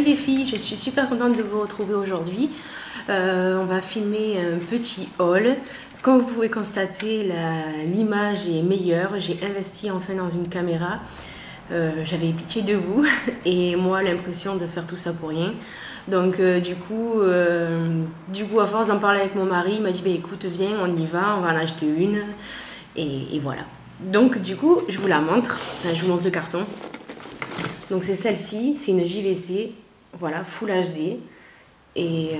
Salut les filles, je suis super contente de vous retrouver aujourd'hui. On va filmer un petit haul. Comme vous pouvez constater, l'image est meilleure. J'ai investi enfin dans une caméra. J'avais pitié de vous et moi l'impression de faire tout ça pour rien. Donc du coup, à force d'en parler avec mon mari, il m'a dit bah, écoute, viens, on y va, on va en acheter une. Et voilà. Donc du coup, je vous la montre. Enfin, je vous montre le carton. Donc c'est celle-ci, c'est une JVC, voilà, Full HD. Et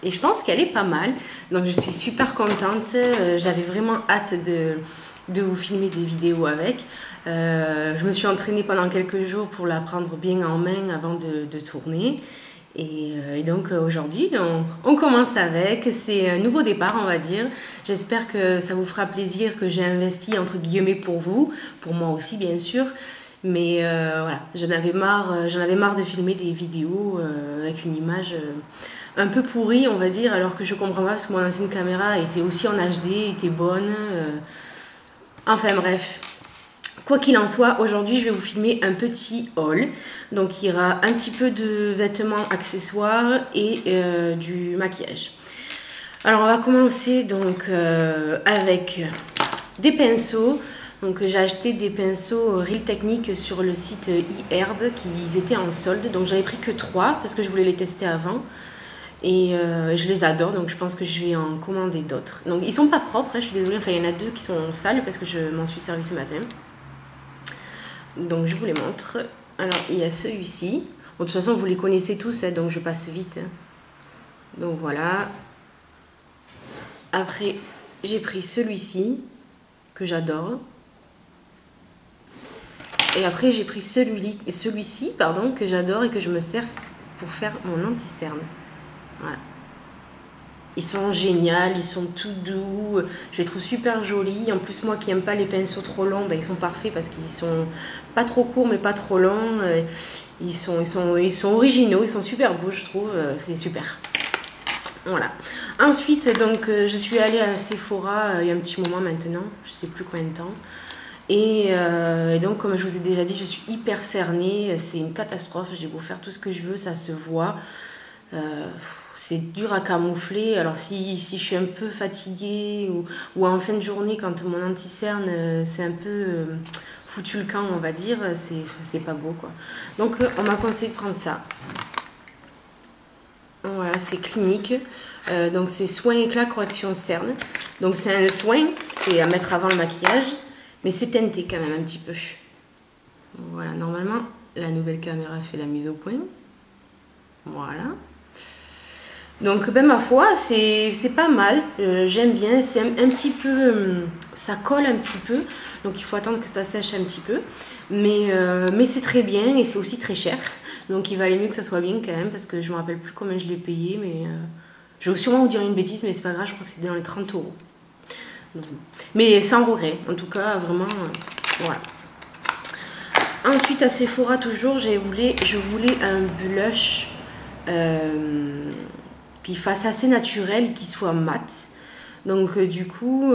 je pense qu'elle est pas mal. Donc je suis super contente. J'avais vraiment hâte de vous filmer des vidéos avec. Je me suis entraînée pendant quelques jours pour la prendre bien en main avant de tourner. Et donc aujourd'hui, on commence avec. C'est un nouveau départ, on va dire. J'espère que ça vous fera plaisir que j'ai investi entre guillemets pour vous, pour moi aussi bien sûr. Mais voilà, j'en avais marre de filmer des vidéos avec une image un peu pourrie, on va dire, alors que je comprends pas parce que mon ancienne caméra était aussi en HD, était bonne. Enfin bref. Quoi qu'il en soit, aujourd'hui je vais vous filmer un petit haul. Donc il y aura un petit peu de vêtements, accessoires et du maquillage. Alors on va commencer donc avec des pinceaux. Donc j'ai acheté des pinceaux Real Technique sur le site iHerb qui étaient en solde. Donc j'avais pris que 3 parce que je voulais les tester avant. Et je les adore, donc je pense que je vais en commander d'autres. Donc ils sont pas propres, hein, je suis désolée, enfin il y en a 2 qui sont sales parce que je m'en suis servi ce matin. Donc je vous les montre. Alors il y a celui-ci. Bon, de toute façon vous les connaissez tous, hein, donc je passe vite. Hein. Donc voilà. Après j'ai pris celui-ci que j'adore. Et après j'ai pris celui-ci pardon, que j'adore et que je me sers pour faire mon anti-cerne. Voilà. Ils sont géniaux, ils sont tout doux, je les trouve super jolis. En plus moi qui n'aime pas les pinceaux trop longs, ben, ils sont parfaits parce qu'ils sont pas trop courts mais pas trop longs. Ils sont originaux, ils sont super beaux je trouve, c'est super. Voilà. Ensuite donc je suis allée à Sephora il y a un petit moment maintenant, je sais plus combien de temps. Et donc comme je vous ai déjà dit, je suis hyper cernée, c'est une catastrophe, j'ai beau faire tout ce que je veux, ça se voit. C'est dur à camoufler. Alors si je suis un peu fatiguée ou en fin de journée quand mon anti-cerne c'est un peu foutu le camp on va dire, c'est pas beau quoi. Donc on m'a conseillé de prendre ça. Voilà, c'est Clinique. Donc c'est soin éclat correction cerne. Donc c'est un soin, c'est à mettre avant le maquillage, mais c'est teinté quand même un petit peu. Voilà, normalement la nouvelle caméra fait la mise au point. Voilà. Donc ben ma foi c'est pas mal, j'aime bien, c'est un petit peu, ça colle un petit peu, donc il faut attendre que ça sèche un petit peu, mais c'est très bien et c'est aussi très cher, donc il valait mieux que ça soit bien quand même, parce que je me rappelle plus combien je l'ai payé, mais je vais sûrement vous dire une bêtise, mais c'est pas grave, je crois que c'était dans les 30 €. Mais sans regret, en tout cas vraiment, voilà. Ensuite à Sephora toujours, je voulais un blush qui fasse assez naturel et qui soit mat. Donc du coup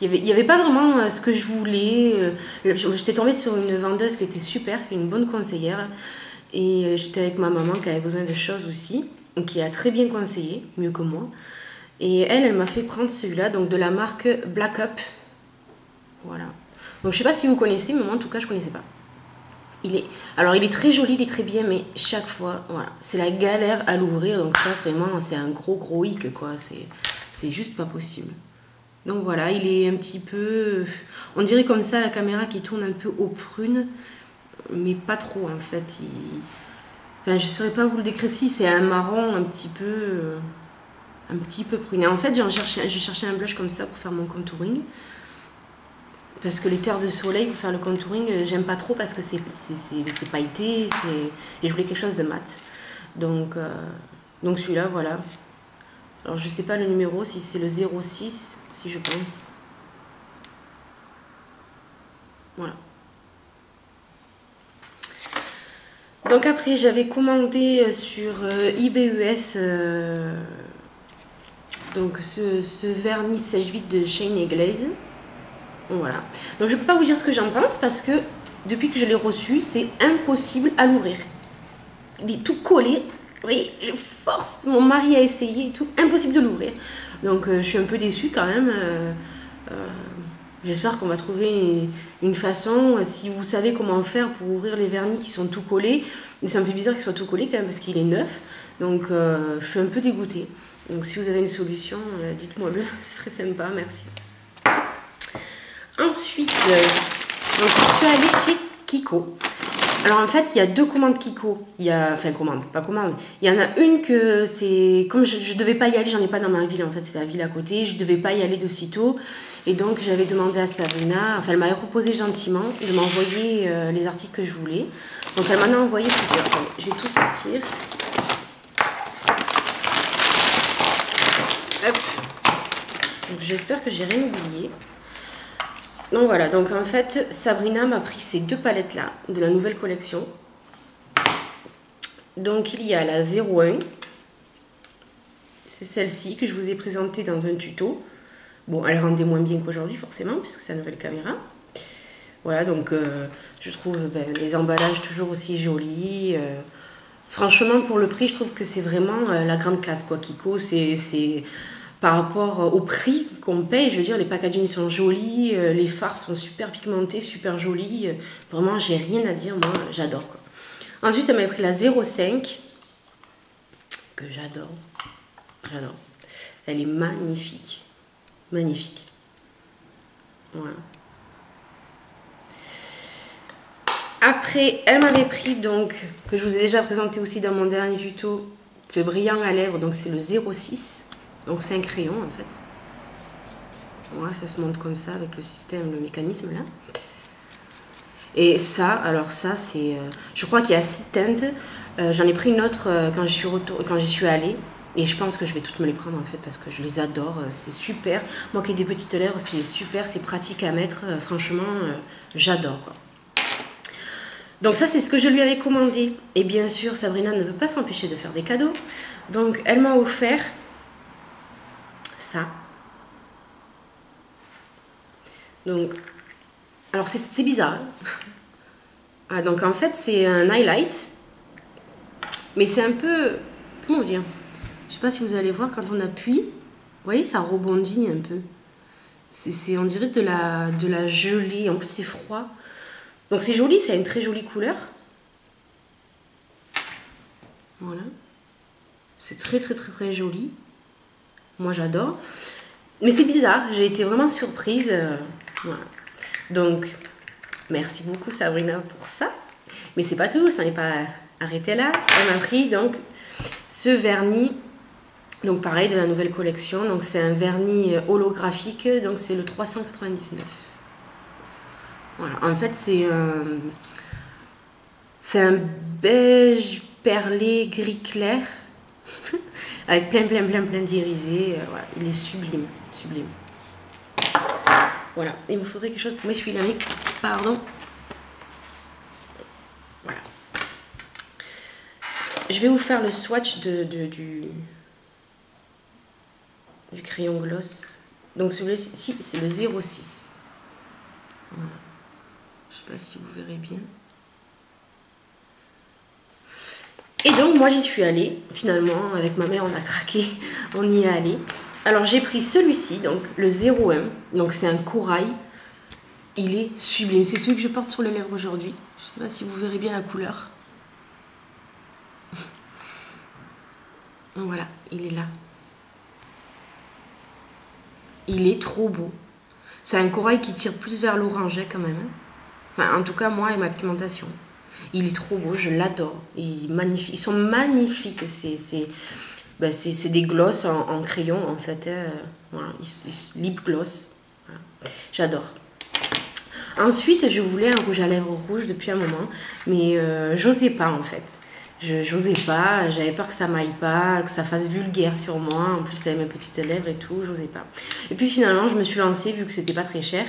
il y avait pas vraiment ce que je voulais. J'étais tombée sur une vendeuse qui était super, une bonne conseillère, et j'étais avec ma maman qui avait besoin de choses aussi, qui a très bien conseillé, mieux que moi, et elle m'a fait prendre celui-là, donc de la marque Black Up. Voilà, donc je sais pas si vous connaissez, mais moi en tout cas je connaissais pas. Il est très joli, il est très bien, mais chaque fois, voilà, c'est la galère à l'ouvrir. Donc ça, vraiment, c'est un gros hic, quoi. C'est juste pas possible. Donc voilà, il est un petit peu... On dirait comme ça, la caméra qui tourne un peu aux prunes, mais pas trop, en fait. Enfin, je ne saurais pas vous le décrire si c'est un marron un petit peu pruné. En fait, j'ai cherché un blush comme ça pour faire mon contouring. Parce que les terres de soleil pour faire le contouring, j'aime pas trop parce que c'est pailleté, et je voulais quelque chose de mat. Donc celui-là, voilà. Alors je sais pas le numéro, si c'est le 06, si je pense. Voilà. Donc après, j'avais commandé sur eBay-US donc ce vernis sèche-vite de Shine Glaze. Voilà. Donc je peux pas vous dire ce que j'en pense parce que depuis que je l'ai reçu, c'est impossible à l'ouvrir. Il est tout collé. Oui, je force mon mari à essayer et tout, impossible de l'ouvrir. Donc je suis un peu déçue quand même. J'espère qu'on va trouver une façon, si vous savez comment faire pour ouvrir les vernis qui sont tout collés. Et ça me fait bizarre qu'ils soient tout collés quand même parce qu'il est neuf. Donc je suis un peu dégoûtée. Donc si vous avez une solution, dites-moi le, ce serait sympa, merci. Ensuite, donc, je suis allée chez Kiko. Alors en fait, il y a deux commandes Kiko. Il y a, enfin pas commande. Il y en a une que c'est, comme je devais pas y aller, j'en ai pas dans ma ville en fait, c'est la ville à côté. Je devais pas y aller d'aussitôt. Et donc j'avais demandé à Sabrina, enfin elle m'avait proposé gentiment de m'envoyer les articles que je voulais. Donc elle m'en a envoyé plusieurs. Attendez, je vais tout sortir. Hop. Donc j'espère que j'ai rien oublié. Donc voilà, donc en fait, Sabrina m'a pris ces deux palettes-là de la nouvelle collection. Donc il y a la 01. C'est celle-ci que je vous ai présentée dans un tuto. Bon, elle rendait moins bien qu'aujourd'hui, forcément, puisque c'est la nouvelle caméra. Voilà, donc je trouve les emballages toujours aussi jolis. Franchement, pour le prix, je trouve que c'est vraiment la grande classe, quoi. Kiko, c'est par rapport au prix qu'on paye, je veux dire, les packaging sont jolis, les fards sont super pigmentés, super jolis. Vraiment, j'ai rien à dire, moi, j'adore, quoi. Ensuite, elle m'a pris la 05, que j'adore. J'adore. Elle est magnifique. Magnifique. Voilà. Après, elle m'avait pris, donc, que je vous ai déjà présenté aussi dans mon dernier tuto, ce brillant à lèvres, donc c'est le 06. Donc c'est un crayon en fait. Voilà, ça se monte comme ça avec le système, le mécanisme là. Et ça, alors ça c'est... je crois qu'il y a 6 teintes. J'en ai pris une autre quand j'y suis allée. Et je pense que je vais toutes me les prendre en fait parce que je les adore. C'est super. Moi qui ai des petites lèvres, c'est super, c'est pratique à mettre. Franchement, j'adore quoi. Donc ça c'est ce que je lui avais commandé. Et bien sûr, Sabrina ne peut pas s'empêcher de faire des cadeaux. Donc elle m'a offert... ça. Donc, alors c'est bizarre. Ah, donc en fait c'est un highlight, mais c'est un peu, comment dire, je sais pas si vous allez voir quand on appuie, vous voyez ça rebondit un peu. On dirait de la gelée, en plus c'est froid. Donc c'est joli, ça a une très jolie couleur. Voilà. C'est très très très très joli. Moi j'adore. Mais c'est bizarre, j'ai été vraiment surprise. Voilà. Donc, merci beaucoup Sabrina pour ça. Mais c'est pas tout, ça n'est pas arrêté là. Elle m'a pris donc ce vernis. Donc pareil, de la nouvelle collection. Donc c'est un vernis holographique. Donc c'est le 399. Voilà, en fait c'est un beige perlé gris clair. Avec plein d'irisés. Voilà, il est sublime. Sublime. Voilà, il me faudrait quelque chose pour m'essuyer la main. Pardon. Voilà. Je vais vous faire le swatch du crayon gloss. Donc celui-ci, c'est le 06. Voilà. Je sais pas si vous verrez bien. Et donc moi j'y suis allée. Finalement, avec ma mère, on a craqué. On y est allé. Alors j'ai pris celui-ci, donc le 01, donc c'est un corail, il est sublime, c'est celui que je porte sur les lèvres aujourd'hui, je ne sais pas si vous verrez bien la couleur. Donc voilà, il est là. Il est trop beau. C'est un corail qui tire plus vers l'orange quand même. Enfin, en tout cas moi et ma pigmentation. Il est trop beau, je l'adore. Ils sont magnifiques, c'est des glosses en crayon en fait, voilà, lip gloss, voilà. J'adore. Ensuite je voulais un rouge à lèvres rouge depuis un moment, mais j'osais pas en fait. J'osais pas, j'avais peur que ça m'aille pas, que ça fasse vulgaire sur moi, en plus j'avais mes petites lèvres et tout, j'osais pas. Et puis finalement je me suis lancée, vu que c'était pas très cher,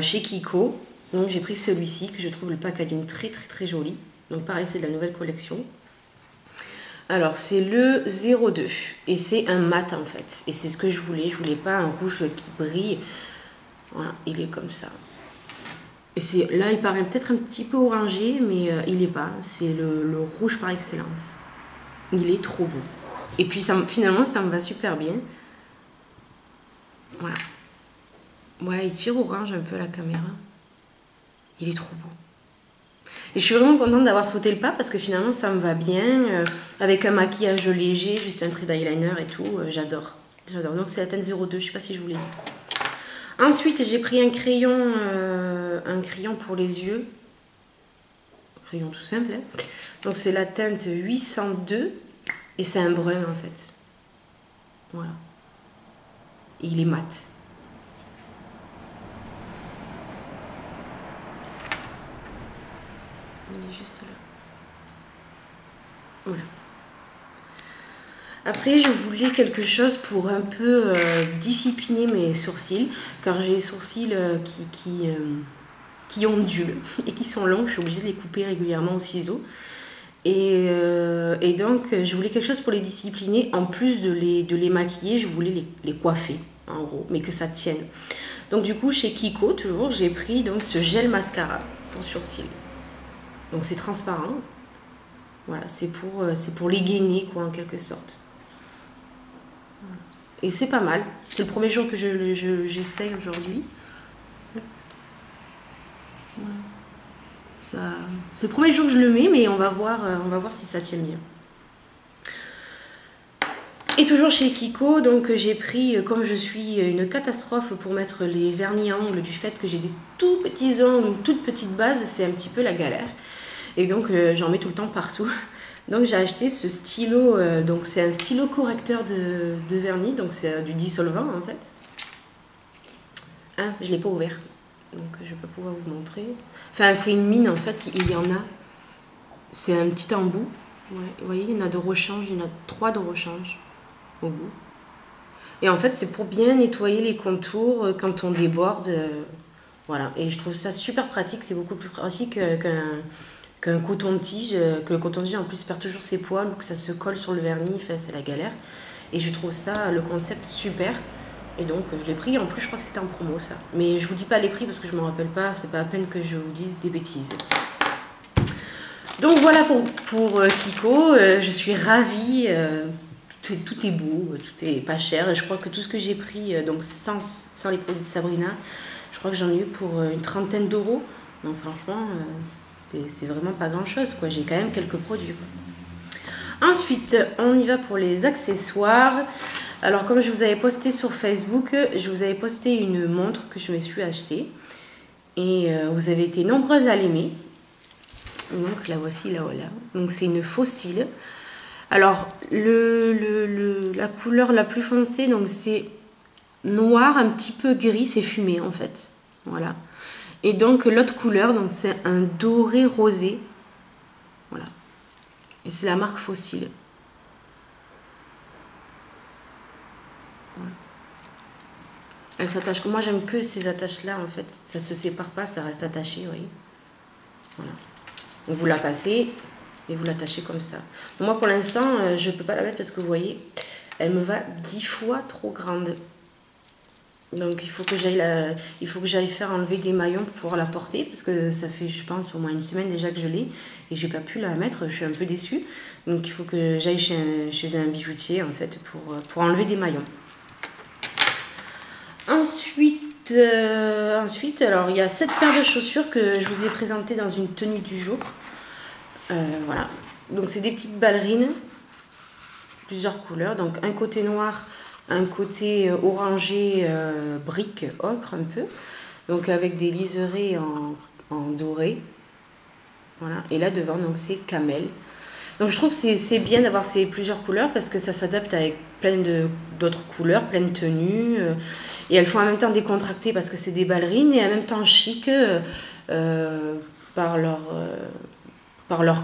chez Kiko, donc j'ai pris celui-ci que je trouve le packaging très très très joli. Donc pareil, c'est de la nouvelle collection. Alors c'est le 02 et c'est un mat en fait, et c'est ce que je voulais pas un rouge qui brille. Voilà, il est comme ça. Et là, il paraît peut-être un petit peu orangé, mais il n'est pas. C'est le rouge par excellence. Il est trop beau. Et puis finalement, ça me va super bien. Voilà. Ouais, il tire orange un peu à la caméra. Il est trop beau. Et je suis vraiment contente d'avoir sauté le pas parce que finalement, ça me va bien. Avec un maquillage léger, juste un trait d'eyeliner et tout. J'adore. J'adore. Donc c'est la teinte 02, je ne sais pas si je vous l'ai dit. Ensuite, j'ai pris un crayon pour les yeux. Un crayon tout simple. Hein. Donc c'est la teinte 802 et c'est un brun en fait. Voilà. Et il est mat. Il est juste là. Voilà. Après, je voulais quelque chose pour un peu discipliner mes sourcils, car j'ai les sourcils qui ondulent et qui sont longs. Je suis obligée de les couper régulièrement au ciseau. Et donc, je voulais quelque chose pour les discipliner. En plus de les maquiller, je voulais les coiffer, en gros, mais que ça tienne. Donc, du coup, chez Kiko, toujours, j'ai pris donc, ce gel mascara pour sourcils. Donc, c'est transparent. Voilà, c'est pour les gainer, quoi, en quelque sorte. Et c'est pas mal. C'est le premier jour que j'essaye aujourd'hui. Voilà. C'est le premier jour que je le mets, mais on va voir si ça tient bien. Et toujours chez Kiko, donc j'ai pris, comme je suis une catastrophe pour mettre les vernis à ongles, du fait que j'ai des tout petits ongles, une toute petite base, c'est un petit peu la galère. Et donc j'en mets tout le temps partout. Donc j'ai acheté ce stylo, donc c'est un stylo correcteur de vernis, donc c'est du dissolvant en fait. Ah, je ne l'ai pas ouvert, donc je ne vais pas pouvoir vous montrer. Enfin c'est une mine en fait, il y en a. C'est un petit embout. Ouais, vous voyez, il y en a de rechange, il y en a 3 de rechange au bout. Et en fait c'est pour bien nettoyer les contours quand on déborde. Voilà, et je trouve ça super pratique, c'est beaucoup plus pratique qu'un coton-tige, que le coton-tige en plus perd toujours ses poils ou que ça se colle sur le vernis, enfin, c'est la galère. Et je trouve ça, le concept, super. Et donc je l'ai pris, en plus je crois que c'était en promo ça. Mais je vous dis pas les prix parce que je me rappelle pas, c'est pas la peine que je vous dise des bêtises. Donc voilà pour Kiko, je suis ravie, tout est beau, tout est pas cher. Et je crois que tout ce que j'ai pris, donc sans les produits de Sabrina, je crois que j'en ai eu pour une trentaine d'euros. Donc franchement... c'est vraiment pas grand chose quoi, j'ai quand même quelques produits quoi. Ensuite on y va pour les accessoires. Alors comme je vous avais posté sur Facebook, je vous avais posté une montre que je me suis achetée et vous avez été nombreuses à l'aimer. Donc la voici, là voilà. Donc c'est une Fossil. Alors la couleur la plus foncée, donc c'est noir un petit peu gris, c'est fumé en fait. Voilà. Et donc l'autre couleur, donc c'est un doré rosé. Voilà. Et c'est la marque Fossil. Voilà. Elle s'attache. Moi j'aime que ces attaches là en fait. Ça se sépare pas, ça reste attaché, oui. Voilà. Donc vous la passez et vous l'attachez comme ça. Bon, moi pour l'instant je peux pas la mettre parce que vous voyez, elle me va 10 fois trop grande. Donc il faut que j'aille faire enlever des maillons pour pouvoir la porter parce que ça fait je pense au moins une semaine déjà que je l'ai et j'ai pas pu la mettre, je suis un peu déçue. Donc il faut que j'aille chez un bijoutier en fait pour enlever des maillons. Ensuite alors il y a cette paire de chaussures que je vous ai présentées dans une tenue du jour. Voilà, donc c'est des petites ballerines, plusieurs couleurs, donc un côté noir, un côté orangé, brique, ocre un peu, donc avec des liserés en doré. Voilà, et là devant donc c'est camel. Donc je trouve que c'est bien d'avoir ces plusieurs couleurs parce que ça s'adapte avec plein d'autres couleurs, plein de tenues. Et elles font en même temps décontractées parce que c'est des ballerines et en même temps chic par leur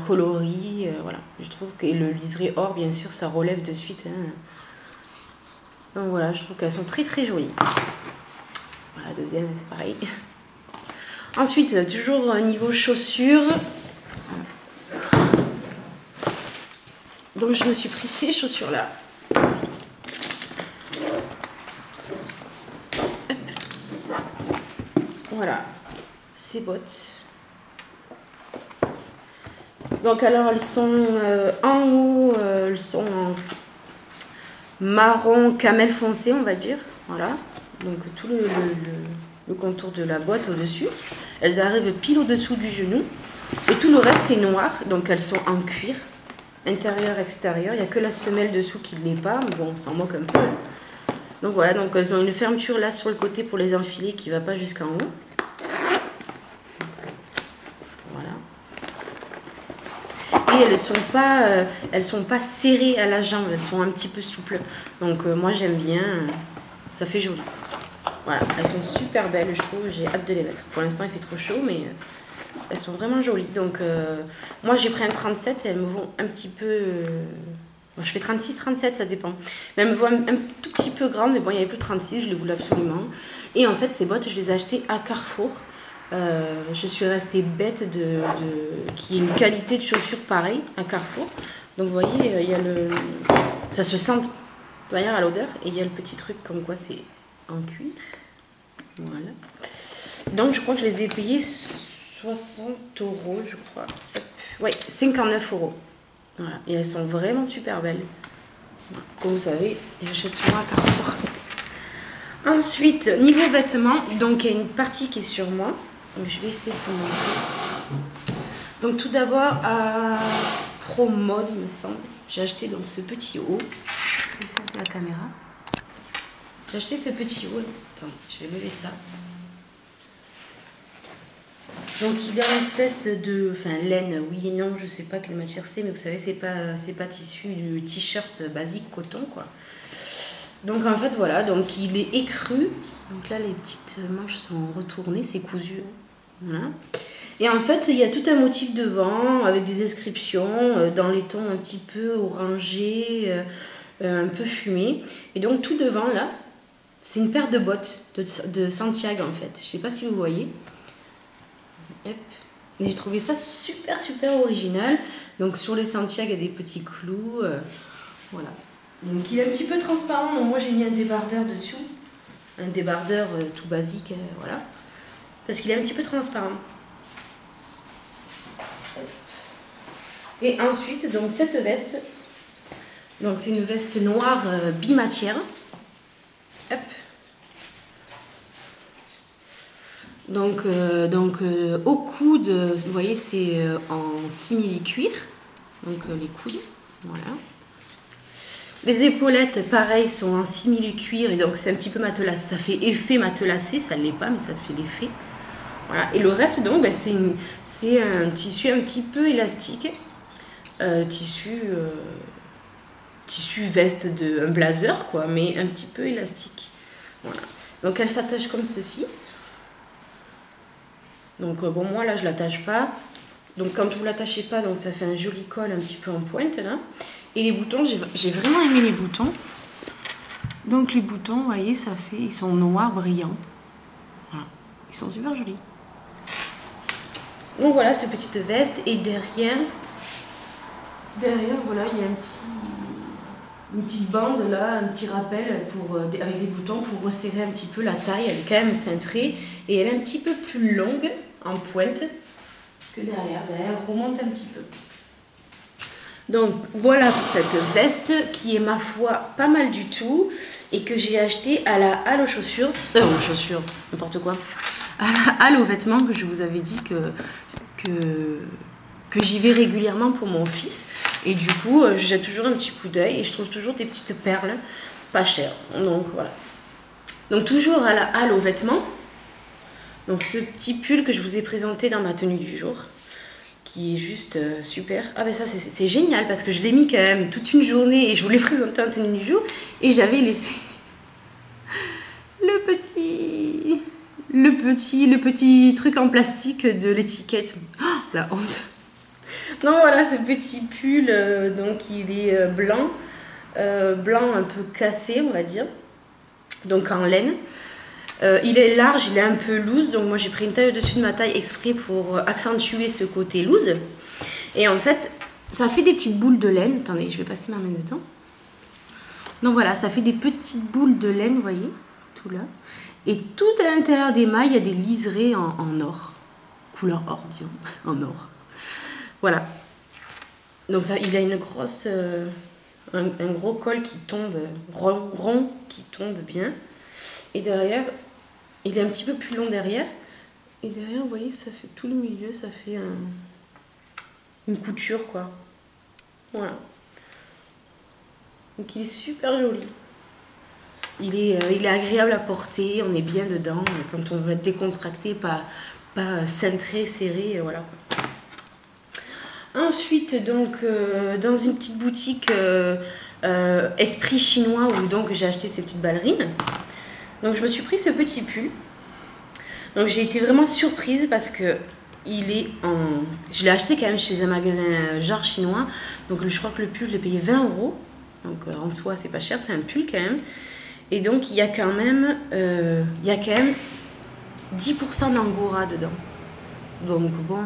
coloris. Voilà, je trouve que le liseré or bien sûr ça relève de suite. Hein. Donc voilà, je trouve qu'elles sont très très jolies. Voilà, deuxième c'est pareil. Ensuite, toujours niveau chaussures. Donc je me suis pris ces chaussures là. Voilà. ces bottes. Donc alors elles sont en haut, elles sont en marron camel foncé, on va dire. Voilà. Donc tout le contour de la botte au-dessus. Elles arrivent pile au-dessous du genou. Et tout le reste est noir. Donc elles sont en cuir. Intérieur, extérieur. Il n'y a que la semelle dessous qui ne l'est pas. Mais bon, on s'en moque un peu. Donc voilà, donc elles ont une fermeture là sur le côté pour les enfiler qui ne va pas jusqu'en haut. Voilà. Et elles sont pas serrées à la jambe, elles sont un petit peu souples. Donc moi j'aime bien, ça fait joli. Voilà, elles sont super belles, je trouve, j'ai hâte de les mettre. Pour l'instant il fait trop chaud, mais elles sont vraiment jolies. Donc moi j'ai pris un 37 et elles me vont un petit peu... Bon, je fais 36, 37, ça dépend. Mais elles me vont un tout petit peu grandes, mais bon, il n'y avait plus de 36, je les voulais absolument. Et en fait, ces bottes, je les ai achetées à Carrefour. Je suis restée bête qu'il y ait une qualité de chaussures pareille à Carrefour. Donc, vous voyez, il y a le... Ça se sent de manière à l'odeur. Et il y a le petit truc comme quoi c'est en cuir. Voilà. Donc, je crois que je les ai payées 60 €, je crois. Oui, 59 €. Voilà, et elles sont vraiment super belles. Comme vous savez, j'achète souvent à Carrefour. Ensuite, niveau vêtements, donc il y a une partie qui est sur moi. Donc je vais essayer de vous montrer. Donc tout d'abord, à Pro Mode, il me semble, j'ai acheté donc ce petit haut. C'est ça la caméra. J'ai acheté ce petit haut. Attends, je vais lever ça. Donc il est en espèce de, enfin laine, oui et non, je sais pas quelle matière c'est, mais vous savez c'est pas tissu du t-shirt basique coton quoi. Donc en fait voilà, donc il est écru, donc là les petites manches sont retournées, c'est cousu, voilà. Et en fait il y a tout un motif devant avec des inscriptions dans les tons un petit peu orangés, un peu fumés. Et donc tout devant là, c'est une paire de bottes de Santiago en fait, je sais pas si vous voyez. Et j'ai trouvé ça super original. Donc sur les Santiago, il y a des petits clous. Voilà. Donc il est un petit peu transparent. Donc moi j'ai mis un débardeur dessus. Un débardeur tout basique. Voilà. Parce qu'il est un petit peu transparent. Et ensuite, donc cette veste. Donc c'est une veste noire bimatière. Hop. Donc au coude, vous voyez, c'est en simili-cuir. Donc les coudes, voilà. Les épaulettes, pareil, sont en simili-cuir et donc c'est un petit peu matelassé. Ça fait effet matelassé, ça ne l'est pas, mais ça fait l'effet. Voilà. Et le reste, donc, ben, c'est un tissu un petit peu élastique. Tissu veste un blazer, quoi, mais un petit peu élastique. Voilà. Donc elle s'attache comme ceci. Donc bon, moi là je l'attache pas. Donc quand vous l'attachez pas, donc ça fait un joli col un petit peu en pointe là. Et les boutons, j'ai vraiment aimé les boutons. Donc les boutons, vous voyez, ça fait, ils sont noirs brillants. Voilà, ils sont super jolis. Donc voilà cette petite veste et derrière voilà il y a une petite bande là, un petit rappel avec les boutons pour resserrer un petit peu la taille. Elle est quand même cintrée et elle est un petit peu plus longue en pointe que derrière. Elle remonte un petit peu. Donc voilà pour cette veste qui est ma foi pas mal du tout et que j'ai acheté à la halle aux chaussures, n'importe quoi, à la halle aux vêtements que je vous avais dit que j'y vais régulièrement pour mon fils. Et du coup, je jette toujours un petit coup d'œil et je trouve toujours des petites perles pas chères. Donc voilà. Donc toujours à la halle aux vêtements. Donc ce petit pull que je vous ai présenté dans ma tenue du jour, qui est juste super. Ah ben ça c'est génial parce que je l'ai mis quand même toute une journée et je vous l'ai présenté en tenue du jour et j'avais laissé le petit truc en plastique de l'étiquette. Oh, la honte. Donc voilà ce petit pull, donc il est blanc un peu cassé on va dire, donc en laine. Il est large, il est un peu loose, donc moi j'ai pris une taille au-dessus de ma taille exprès pour accentuer ce côté loose. Et en fait, ça fait des petites boules de laine. Attendez, je vais passer ma main dedans. Donc voilà, ça fait des petites boules de laine, vous voyez, tout là. Et tout à l'intérieur des mailles, il y a des liserés en or. couleur or, disons, en or. Voilà. Donc ça, il a une grosse, un gros col qui tombe rond, qui tombe bien. Et derrière, il est un petit peu plus long derrière. Et derrière, vous voyez, ça fait tout le milieu, ça fait une couture, quoi. Voilà. Donc il est super joli. Il est agréable à porter, on est bien dedans. Quand on veut être décontracté, pas cintré, serré, voilà quoi. Ensuite, donc, dans une petite boutique esprit chinois où donc j'ai acheté ces petites ballerines. Donc je me suis pris ce petit pull. Donc j'ai été vraiment surprise parce que il est en... Je l'ai acheté quand même chez un magasin genre chinois. Donc je crois que le pull, je l'ai payé 20 €. Donc en soi, c'est pas cher, c'est un pull quand même. Et donc il y a quand même 10% d'angora dedans. Donc bon,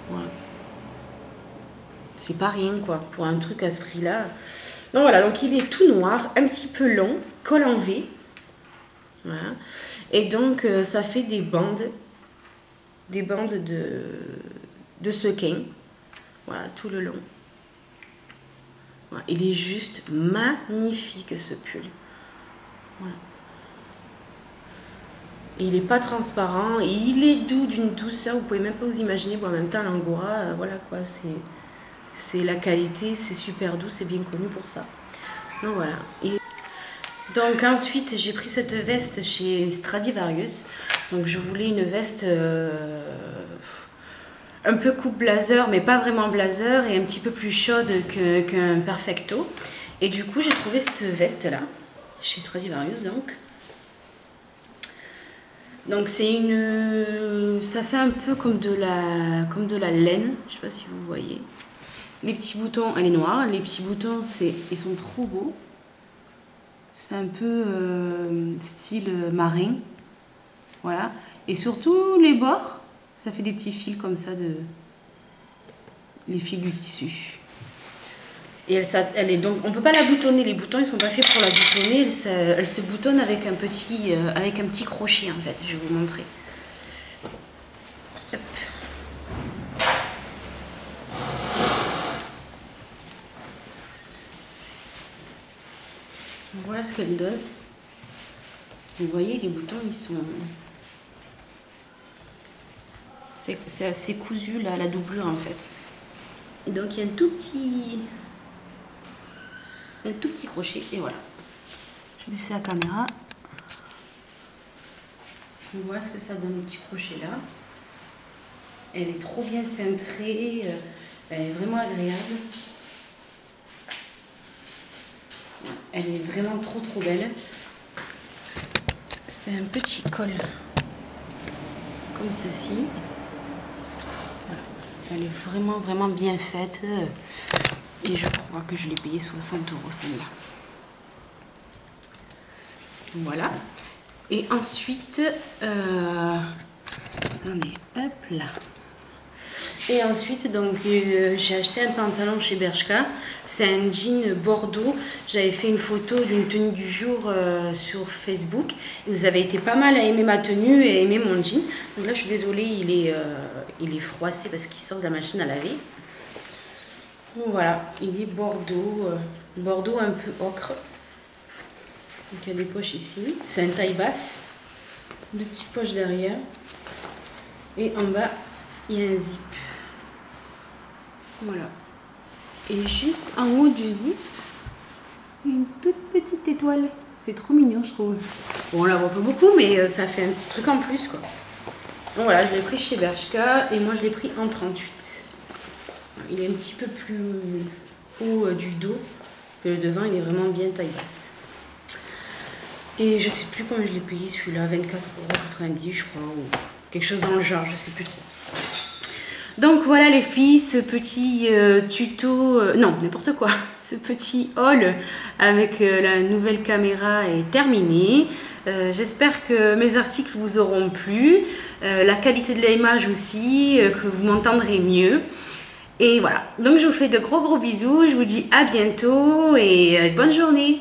voilà. C'est pas rien quoi, pour un truc à ce prix-là. Donc voilà, donc il est tout noir, un petit peu long, col en V. Voilà. Et donc ça fait des bandes de sequins. Voilà, tout le long. Voilà. Il est juste magnifique ce pull. Voilà. Il n'est pas transparent et il est doux d'une douceur, vous pouvez même pas vous imaginer. Bon, en même temps, l'angora, voilà quoi, c'est la qualité, c'est super doux, c'est bien connu pour ça. Donc voilà. Et donc ensuite, j'ai pris cette veste chez Stradivarius. Donc je voulais une veste un peu coupe blazer, mais pas vraiment blazer, et un petit peu plus chaude qu'un perfecto. Et du coup, j'ai trouvé cette veste-là, chez Stradivarius donc. Donc c'est une... ça fait un peu comme de la laine, je sais pas si vous voyez. Les petits boutons, elle est noire, les petits boutons, ils sont trop beaux. C'est un peu style marin, voilà. Et surtout les bords, ça fait des petits fils comme ça, les fils du tissu. Et elle est donc, on peut pas la boutonner, les boutons ils sont pas faits pour la boutonner, elle se boutonne avec un petit crochet en fait, je vais vous montrer. Hop. Voilà ce qu'elle donne. Vous voyez, les boutons ils sont... C'est assez cousu là, la doublure en fait. Et donc il y a un tout petit crochet et voilà. Je vais laisser la caméra. On voit ce que ça donne, le petit crochet là. Elle est trop bien cintrée, elle est vraiment agréable. Elle est vraiment trop belle. C'est un petit col comme ceci. Voilà. Elle est vraiment bien faite. Et je crois que je l'ai payé 60 € celle-là. Voilà. Et ensuite, attendez, hop là. Et ensuite, donc, j'ai acheté un pantalon chez Bershka. C'est un jean bordeaux. J'avais fait une photo d'une tenue du jour sur Facebook. Et vous avez été pas mal à aimer ma tenue et à aimer mon jean. Donc là, je suis désolée, il est froissé parce qu'il sort de la machine à laver. Donc voilà, il est bordeaux, bordeaux un peu ocre. Donc il y a des poches ici. C'est une taille basse. Deux petites poches derrière. Et en bas, il y a un zip. Voilà. Et juste en haut du zip, une toute petite étoile. C'est trop mignon, je trouve. Bon, on la voit pas beaucoup, mais ça fait un petit truc en plus, quoi. Donc voilà, je l'ai pris chez Bershka et moi je l'ai pris en 38. Il est un petit peu plus haut du dos que le devant, il est vraiment bien taille basse. Et je sais plus combien je l'ai payé celui-là, 24,90 € je crois, ou quelque chose dans le genre, je sais plus trop. Donc voilà les filles, ce petit tuto, non n'importe quoi, ce petit haul avec la nouvelle caméra est terminé. J'espère que mes articles vous auront plu, la qualité de l'image aussi, que vous m'entendrez mieux. Et voilà, donc je vous fais de gros bisous, je vous dis à bientôt et bonne journée.